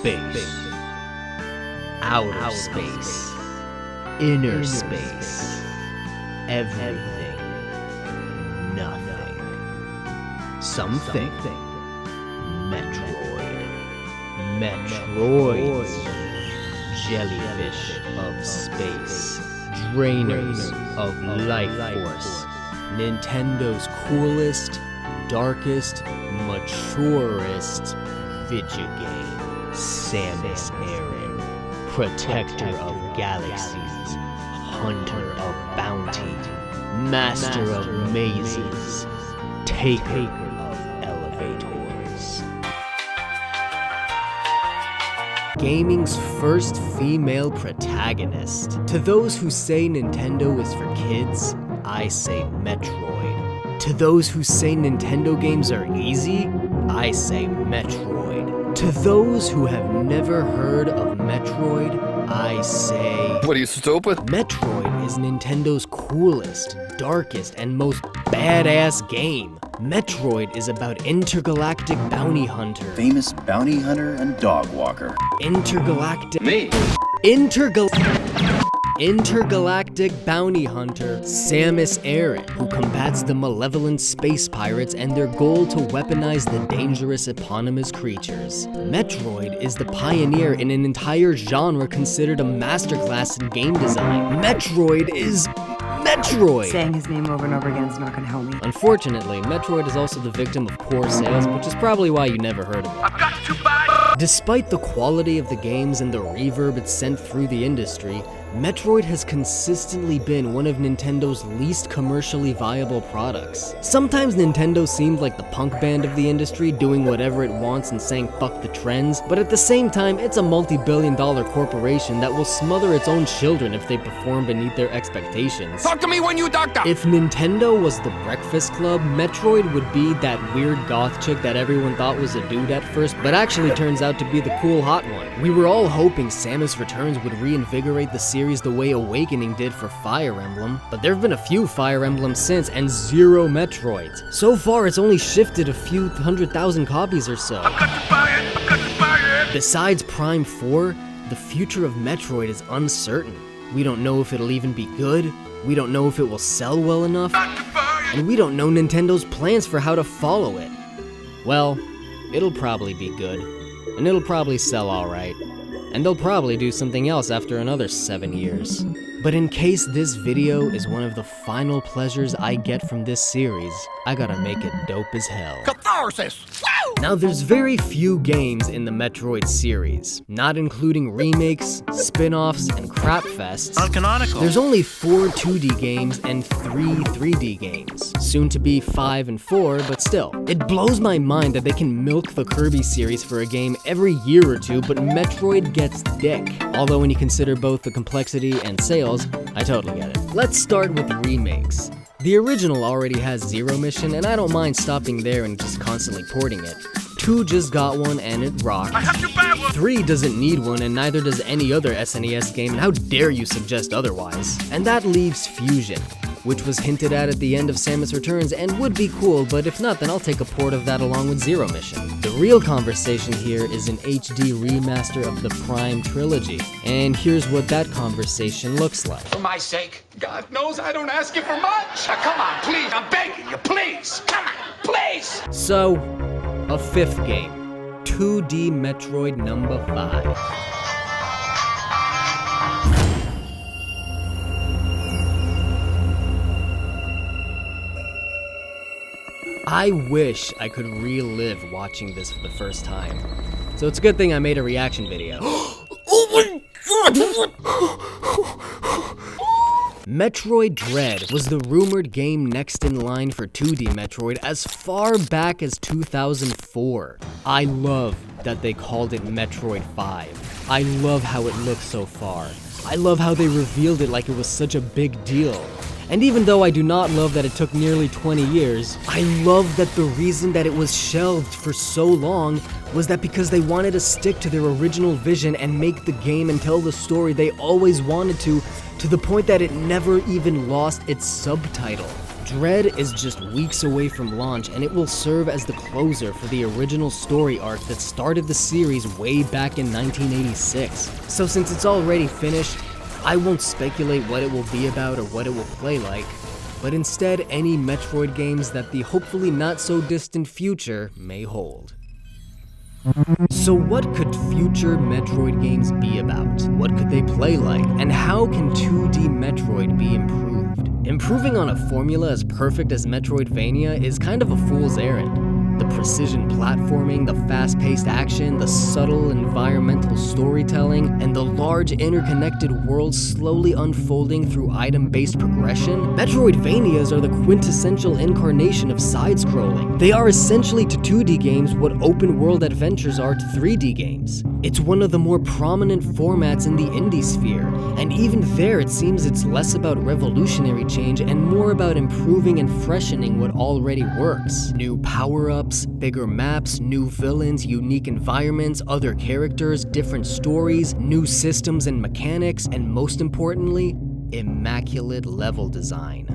Space, outer space, inner space, everything, nothing, something, Metroids, jellyfish of space, drainers of life force, Nintendo's coolest, darkest, maturest video game. Samus Aran, protector of galaxies, hunter of bounty, master of mazes, taker of elevators. Gaming's first female protagonist. To those who say Nintendo is for kids, I say Metroid. To those who say Nintendo games are easy, I say Metroid. To those who have never heard of Metroid, I say... What are you, stupid? Metroid is Nintendo's coolest, darkest, and most badass game. Metroid is about intergalactic bounty hunter. Famous bounty hunter and dog walker. Intergalactic... Me? Intergalactic bounty hunter Samus Aran, who combats the malevolent space pirates and their goal to weaponize the dangerous eponymous creatures. Metroid is the pioneer in an entire genre considered a masterclass in game design. Metroid is Metroid! Saying his name over and over again is not gonna help me. Unfortunately, Metroid is also the victim of poor sales, which is probably why you never heard of it. I've got to buy. Despite the quality of the games and the reverb it sent through the industry, Metroid has consistently been one of Nintendo's least commercially viable products. Sometimes Nintendo seemed like the punk band of the industry, doing whatever it wants and saying fuck the trends, but at the same time, it's a multi-billion-dollar corporation that will smother its own children if they perform beneath their expectations. Talk to me when you doctor. If Nintendo was the Breakfast Club, Metroid would be that weird goth chick that everyone thought was a dude at first, but actually turns out to be the cool hot one. We were all hoping Samus Returns would reinvigorate the series the way Awakening did for Fire Emblem, but there have been a few Fire Emblems since and zero Metroids. So far, it's only shifted a few 100,000 copies or so. I've got to buy it. I've got to buy it. Besides Prime 4, the future of Metroid is uncertain. We don't know if it'll even be good, we don't know if it will sell well enough, and we don't know Nintendo's plans for how to follow it. Well, it'll probably be good, and it'll probably sell alright, and they'll probably do something else after another 7 years. But in case this video is one of the final pleasures I get from this series, I gotta make it dope as hell. Catharsis. Now there's very few games in the Metroid series, not including remakes, spin-offs, and crapfests. Uncanonical. There's only 4 2D games and 3 3D games, soon to be 5 and 4, but still. It blows my mind that they can milk the Kirby series for a game every year or two, but Metroid gets dick. Although when you consider both the complexity and sales, I totally get it. Let's start with remakes. The original already has Zero Mission, and I don't mind stopping there and just constantly porting it. 2 just got one, and it rocked. I have to buy one. 3 doesn't need one, and neither does any other SNES game, and how dare you suggest otherwise? And that leaves Fusion, which was hinted at the end of Samus Returns and would be cool, but if not, then I'll take a port of that along with Zero Mission. The real conversation here is an HD remaster of the Prime trilogy, and here's what that conversation looks like. For my sake, God knows I don't ask you for much. Now, come on, please. I'm begging you, please. Come on, please. So, a 5th game, 2D Metroid number 5. I wish I could relive watching this for the first time. So it's a good thing I made a reaction video. Oh my god! Metroid Dread was the rumored game next in line for 2D Metroid as far back as 2004. I love that they called it Metroid 5. I love how it looks so far. I love how they revealed it like it was such a big deal. And even though I do not love that it took nearly 20 years, I love that the reason that it was shelved for so long was that because they wanted to stick to their original vision and make the game and tell the story they always wanted to the point that it never even lost its subtitle. Dread is just weeks away from launch, and it will serve as the closer for the original story arc that started the series way back in 1986. So since it's already finished, I won't speculate what it will be about or what it will play like, but instead any Metroid games that the hopefully not so distant future may hold. So what could future Metroid games be about? What could they play like? And how can 2D Metroid be improved? Improving on a formula as perfect as Metroidvania is kind of a fool's errand. The precision platforming, the fast-paced action, the subtle environmental storytelling, and the large interconnected world slowly unfolding through item-based progression, Metroidvanias are the quintessential incarnation of side-scrolling. They are essentially to 2D games what open-world adventures are to 3D games. It's one of the more prominent formats in the indie sphere, and even there it seems it's less about revolutionary change and more about improving and freshening what already works. New power-ups, bigger maps, new villains, unique environments, other characters, different stories, new systems and mechanics, and most importantly, immaculate level design.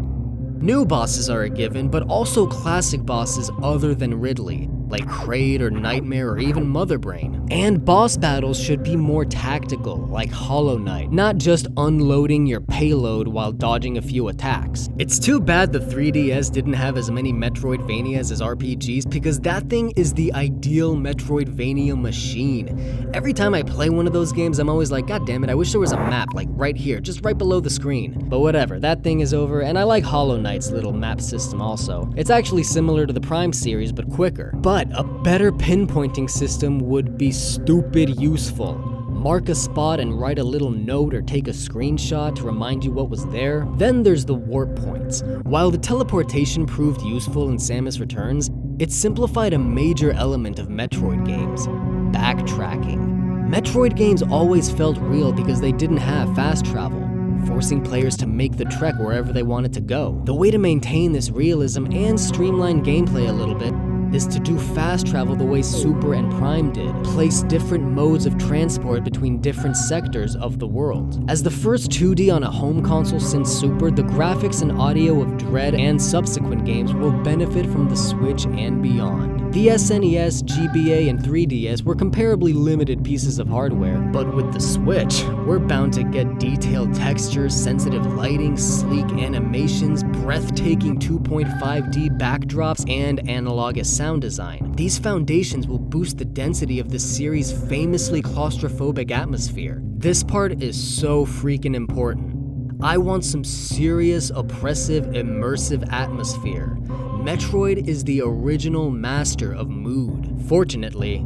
New bosses are a given, but also classic bosses other than Ridley, like Kraid or Nightmare or even Mother Brain. And boss battles should be more tactical, like Hollow Knight, not just unloading your payload while dodging a few attacks. It's too bad the 3DS didn't have as many Metroidvanias as RPGs, because that thing is the ideal Metroidvania machine. Every time I play one of those games, I'm always like, God damn it, I wish there was a map, like right here, just right below the screen. But whatever, that thing is over, and I like Hollow Knight's little map system also. It's actually similar to the Prime series, but quicker. But a better pinpointing system would be stupid useful. Mark a spot and write a little note or take a screenshot to remind you what was there. Then there's the warp points. While the teleportation proved useful in Samus Returns, it simplified a major element of Metroid games: backtracking. Metroid games always felt real because they didn't have fast travel, forcing players to make the trek wherever they wanted to go. The way to maintain this realism and streamline gameplay a little bit is to do fast travel the way Super and Prime did, place different modes of transport between different sectors of the world. As the first 2D on a home console since Super, the graphics and audio of Dread and subsequent games will benefit from the Switch and beyond. The SNES, GBA, and 3DS were comparably limited pieces of hardware, but with the Switch, we're bound to get detailed textures, sensitive lighting, sleek animations, breathtaking 2.5D backdrops, and analogous sound design. These foundations will boost the density of the series' famously claustrophobic atmosphere. This part is so freaking important. I want some serious, oppressive, immersive atmosphere. Metroid is the original master of mood. Fortunately,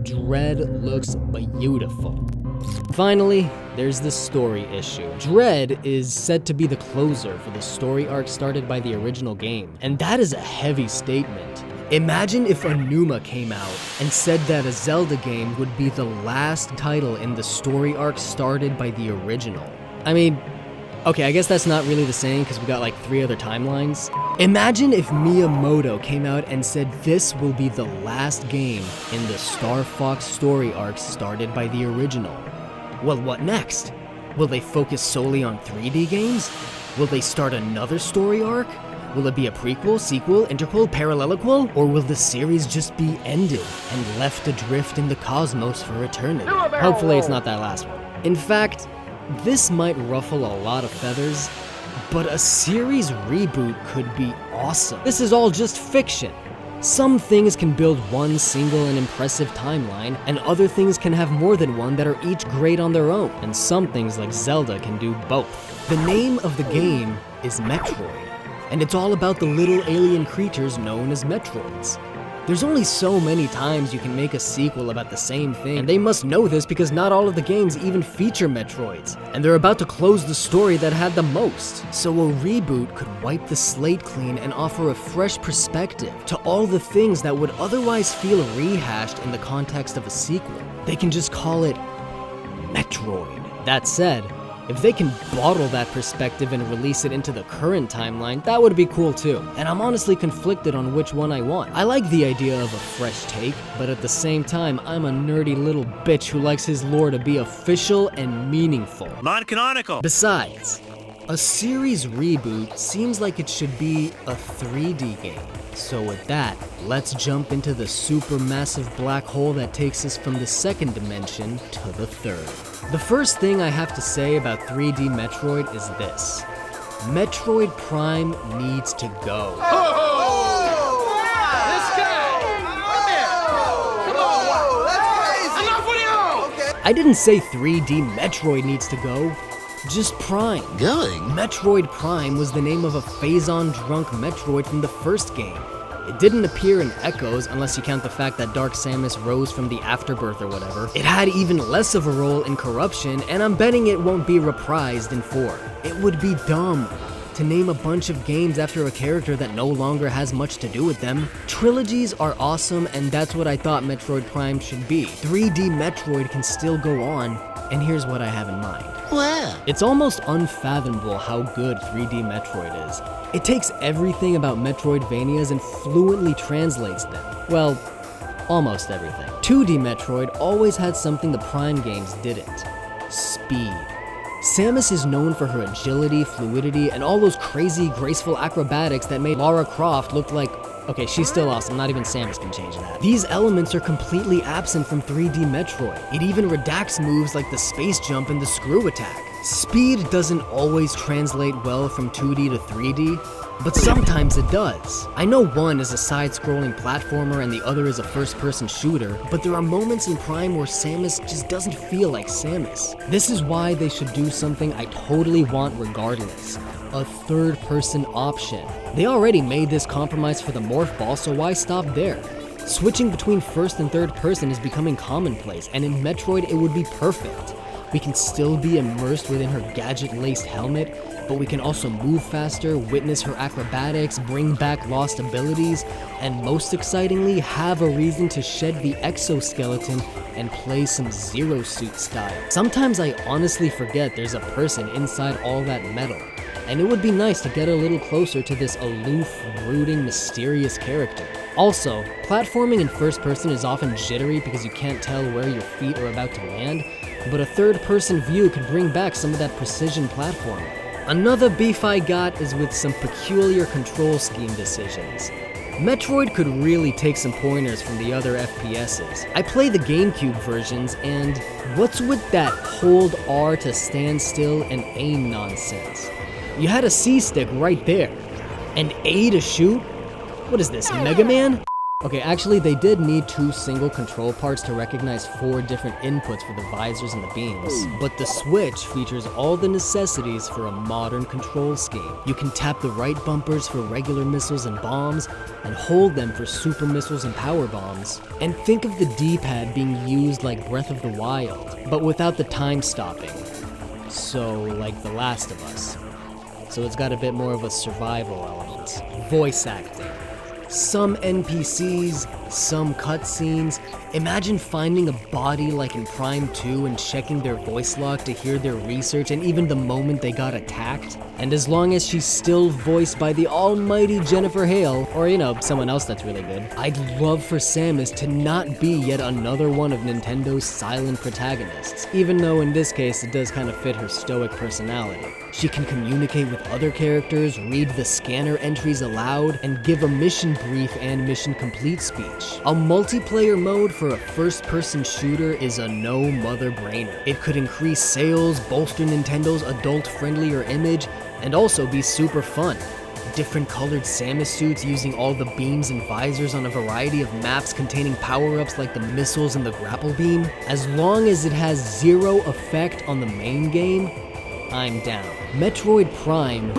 Dread looks beautiful. Finally, there's the story issue. Dread is said to be the closer for the story arc started by the original game, and that is a heavy statement. Imagine if Aonuma came out and said that a Zelda game would be the last title in the story arc started by the original. I mean, okay, I guess that's not really the same because we got like 3 other timelines. Imagine if Miyamoto came out and said this will be the last game in the Star Fox story arc started by the original. Well, what next? Will they focus solely on 3D games? Will they start another story arc? Will it be a prequel, sequel, interquel, paralleloquel? Or will the series just be ended and left adrift in the cosmos for eternity? Hopefully it's not that last one. In fact, this might ruffle a lot of feathers, but a series reboot could be awesome. This is all just fiction. Some things can build one single and impressive timeline, and other things can have more than one that are each great on their own, and some things like Zelda can do both. The name of the game is Metroid, and it's all about the little alien creatures known as Metroids. There's only so many times you can make a sequel about the same thing, and they must know this because not all of the games even feature Metroids, and they're about to close the story that had the most. So a reboot could wipe the slate clean and offer a fresh perspective to all the things that would otherwise feel rehashed in the context of a sequel. They can just call it Metroid. That said, if they can bottle that perspective and release it into the current timeline, that would be cool too. And I'm honestly conflicted on which one I want. I like the idea of a fresh take, but at the same time, I'm a nerdy little bitch who likes his lore to be official and meaningful. Non-canonical. Besides, a series reboot seems like it should be a 3D game. So with that, let's jump into the supermassive black hole that takes us from the second dimension to the third. The first thing I have to say about 3D Metroid is this. Metroid Prime needs to go. I didn't say 3D Metroid needs to go, just Prime. Going? Metroid Prime was the name of a Phazon drunk Metroid from the first game. It didn't appear in Echoes unless you count the fact that Dark Samus rose from the afterbirth or whatever. It had even less of a role in Corruption, and I'm betting it won't be reprised in 4. It would be dumb to name a bunch of games after a character that no longer has much to do with them. Trilogies are awesome, and that's what I thought Metroid Prime should be. 3D Metroid can still go on, and here's what I have in mind. Where? It's almost unfathomable how good 3D Metroid is. It takes everything about Metroidvanias and fluently translates them. Well, almost everything. 2D Metroid always had something the Prime games didn't. Speed. Samus is known for her agility, fluidity, and all those crazy, graceful acrobatics that made Lara Croft look like... Okay, she's still awesome, not even Samus can change that. These elements are completely absent from 3D Metroid. It even redacts moves like the space jump and the screw attack. Speed doesn't always translate well from 2D to 3D, but sometimes it does. I know one is a side-scrolling platformer and the other is a first-person shooter, but there are moments in Prime where Samus just doesn't feel like Samus. This is why they should do something I totally want regardless. A third-person option. They already made this compromise for the Morph Ball, so why stop there? Switching between first and third person is becoming commonplace, and in Metroid it would be perfect. We can still be immersed within her gadget-laced helmet, but we can also move faster, witness her acrobatics, bring back lost abilities, and most excitingly, have a reason to shed the exoskeleton and play some Zero Suit style. Sometimes I honestly forget there's a person inside all that metal, and it would be nice to get a little closer to this aloof, brooding, mysterious character. Also, platforming in first person is often jittery because you can't tell where your feet are about to land, but a third-person view could bring back some of that precision platforming. Another beef I got is with some peculiar control scheme decisions. Metroid could really take some pointers from the other FPSs. I play the GameCube versions, and what's with that hold R to stand still and aim nonsense? You had a C stick right there, and A to shoot? What is this, Mega Man? Okay, actually they did need 2 single control parts to recognize 4 different inputs for the visors and the beams, but the Switch features all the necessities for a modern control scheme. You can tap the right bumpers for regular missiles and bombs, and hold them for super missiles and power bombs. And think of the D-pad being used like Breath of the Wild, but without the time stopping. So, like The Last of Us. So it's got a bit more of a survival element. Voice acting. Some NPCs, some cutscenes. Imagine finding a body like in Prime 2 and checking their voice log to hear their research and even the moment they got attacked. And as long as she's still voiced by the almighty Jennifer Hale, or someone else that's really good, I'd love for Samus to not be yet another one of Nintendo's silent protagonists, even though in this case it does kind of fit her stoic personality. She can communicate with other characters, read the scanner entries aloud, and give a mission brief and mission complete speech. A multiplayer mode for a first-person shooter is a no-mother-brainer. It could increase sales, bolster Nintendo's adult-friendlier image, and also be super fun. Different colored Samus suits using all the beams and visors on a variety of maps containing power-ups like the missiles and the grapple beam. As long as it has zero effect on the main game, I'm down. Metroid Prime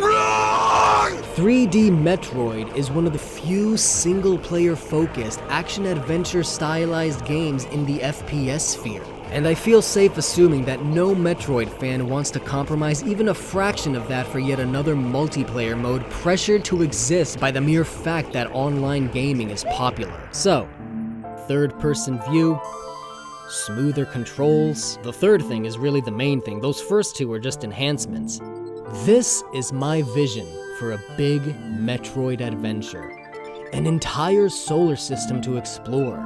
3D Metroid is one of the few single-player focused action-adventure stylized games in the FPS sphere. And I feel safe assuming that no Metroid fan wants to compromise even a fraction of that for yet another multiplayer mode pressured to exist by the mere fact that online gaming is popular. So, third-person view, smoother controls. The third thing is really the main thing. Those first two are just enhancements. This is my vision for a big Metroid adventure. An entire solar system to explore.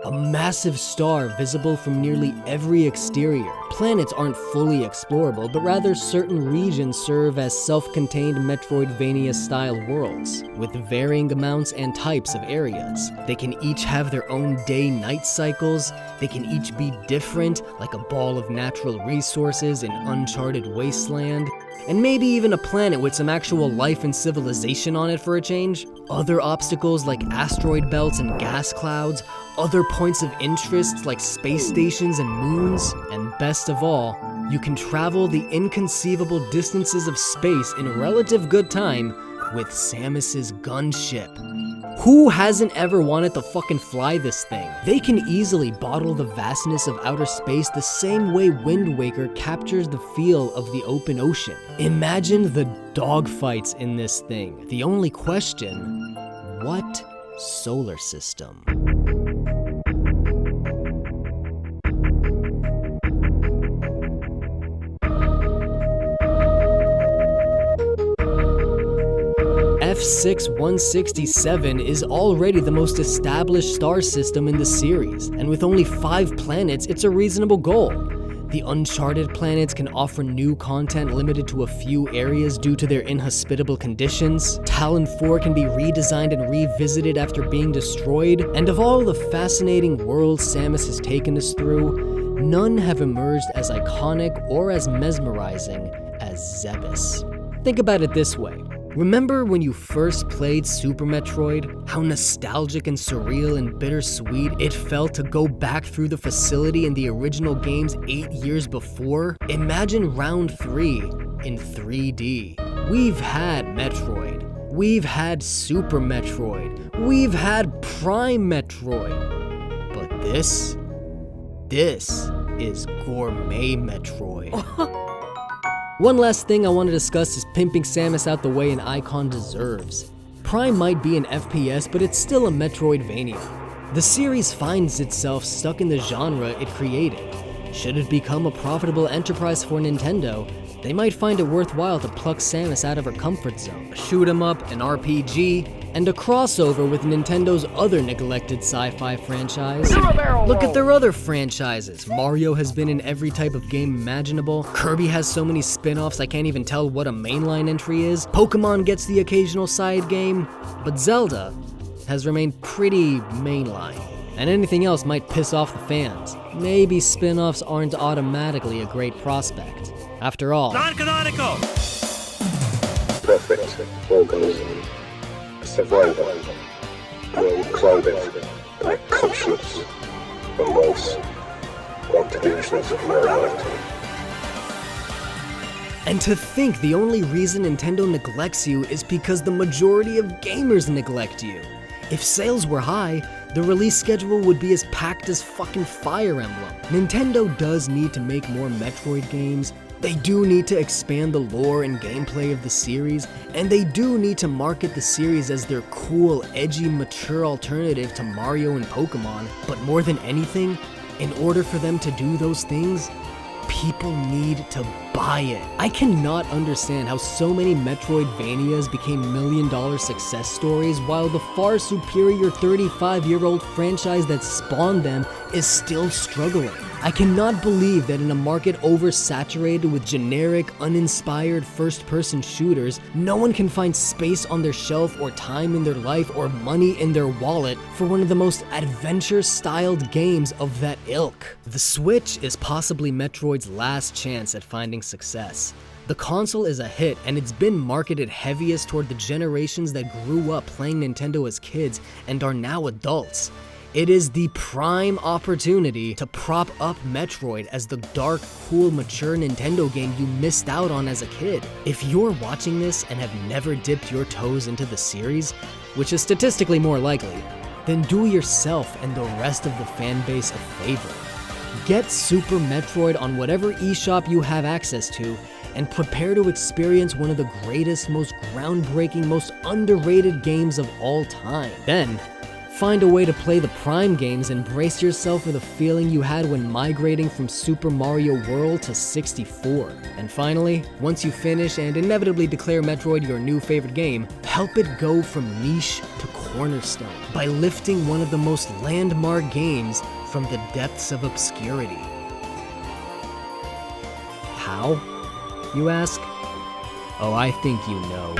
A massive star visible from nearly every exterior. Planets aren't fully explorable, but rather certain regions serve as self-contained Metroidvania-style worlds, with varying amounts and types of areas. They can each have their own day-night cycles, they can each be different, like a ball of natural resources in uncharted wasteland, and maybe even a planet with some actual life and civilization on it for a change. Other obstacles like asteroid belts and gas clouds, other points of interest like space stations and moons, and best of all, you can travel the inconceivable distances of space in relative good time with Samus's gunship. Who hasn't ever wanted to fucking fly this thing? They can easily bottle the vastness of outer space the same way Wind Waker captures the feel of the open ocean. Imagine the dogfights in this thing. The only question, what solar system? F6167 is already the most established star system in the series, and with only 5 planets, it's a reasonable goal. The uncharted planets can offer new content limited to a few areas due to their inhospitable conditions. Talon 4 can be redesigned and revisited after being destroyed, and of all the fascinating worlds Samus has taken us through, none have emerged as iconic or as mesmerizing as Zebes. Think about it this way. Remember when you first played Super Metroid? How nostalgic and surreal and bittersweet it felt to go back through the facility in the original games 8 years before? Imagine Round 3 in 3D. We've had Metroid. We've had Super Metroid. We've had Prime Metroid. But this is Gourmet Metroid. One last thing I want to discuss is pimping Samus out the way an icon deserves. Prime might be an FPS, but it's still a Metroidvania. The series finds itself stuck in the genre it created. Should it become a profitable enterprise for Nintendo, they might find it worthwhile to pluck Samus out of her comfort zone. A shoot 'em up, an RPG, and a crossover with Nintendo's other neglected sci-fi franchise. Look at their other franchises. Mario has been in every type of game imaginable. Kirby has so many spin-offs I can't even tell what a mainline entry is. Pokemon gets the occasional side game, but Zelda has remained pretty mainline. And anything else might piss off the fans. Maybe spin-offs aren't automatically a great prospect. After all, non-canonical! Perfect organism. Survival. Well clothed, like conscience, remorse, contributions of morality. and to think the only reason Nintendo neglects you is because the majority of gamers neglect you. If sales were high, the release schedule would be as packed as fucking Fire Emblem. Nintendo does need to make more Metroid games, they do need to expand the lore and gameplay of the series, and they do need to market the series as their cool, edgy, mature alternative to Mario and Pokemon. But more than anything, in order for them to do those things, people need to buy it. I cannot understand how so many Metroidvanias became million-dollar success stories while the far superior 35-year-old franchise that spawned them is still struggling. I cannot believe that in a market oversaturated with generic, uninspired first-person shooters, no one can find space on their shelf or time in their life or money in their wallet for one of the most adventure-styled games of that ilk. The Switch is possibly Metroid's last chance at finding success. The console is a hit, and it's been marketed heaviest toward the generations that grew up playing Nintendo as kids and are now adults. It is the prime opportunity to prop up Metroid as the dark, cool, mature Nintendo game you missed out on as a kid. If you're watching this and have never dipped your toes into the series, which is statistically more likely, then do yourself and the rest of the fanbase a favor. Get Super Metroid on whatever eShop you have access to, and prepare to experience one of the greatest, most groundbreaking, most underrated games of all time. Then, find a way to play the Prime games and brace yourself for the feeling you had when migrating from Super Mario World to 64. And finally, once you finish and inevitably declare Metroid your new favorite game, help it go from niche to cornerstone by lifting one of the most landmark games from the depths of obscurity. How, you ask? Oh, I think you know.